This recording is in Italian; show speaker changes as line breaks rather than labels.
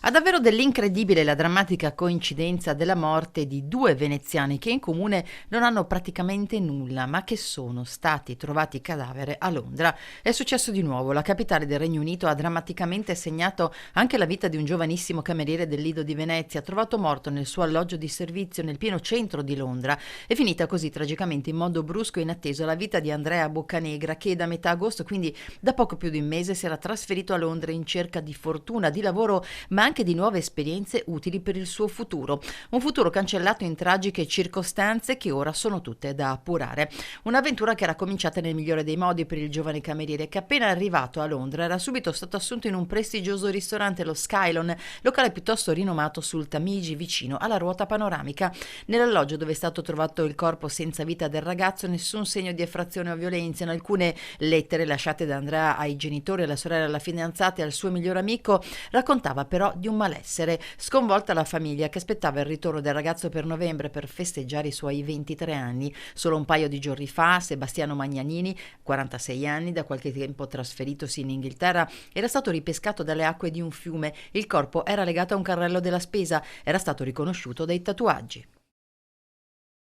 Ha davvero dell'incredibile la drammatica coincidenza della morte di due veneziani che in comune non hanno praticamente nulla, ma che sono stati trovati cadavere a Londra. È successo di nuovo, la capitale del Regno Unito ha drammaticamente segnato anche la vita di un giovanissimo cameriere del Lido di Venezia, trovato morto nel suo alloggio di servizio nel pieno centro di Londra. È finita così tragicamente in modo brusco e inatteso la vita di Andrea Boccanegra, che da metà agosto, quindi da poco più di un mese, si era trasferito a Londra in cerca di fortuna, di lavoro, ma anche di nuove esperienze utili per il suo futuro. Un futuro cancellato in tragiche circostanze che ora sono tutte da appurare. Un'avventura che era cominciata nel migliore dei modi per il giovane cameriere, che appena arrivato a Londra era subito stato assunto in un prestigioso ristorante, lo Skylon, locale piuttosto rinomato sul Tamigi, vicino alla ruota panoramica. Nell'alloggio dove è stato trovato il corpo senza vita del ragazzo, nessun segno di effrazione o violenza. In alcune lettere lasciate da Andrea ai genitori, alla sorella, alla fidanzata e al suo miglior amico, raccontava però di un malessere. Sconvolta la famiglia che aspettava il ritorno del ragazzo per novembre per festeggiare i suoi 23 anni. Solo un paio di giorni fa Sebastiano Magnanini, 46 anni, da qualche tempo trasferitosi in Inghilterra, era stato ripescato dalle acque di un fiume. Il corpo era legato a un carrello della spesa, era stato riconosciuto dai tatuaggi.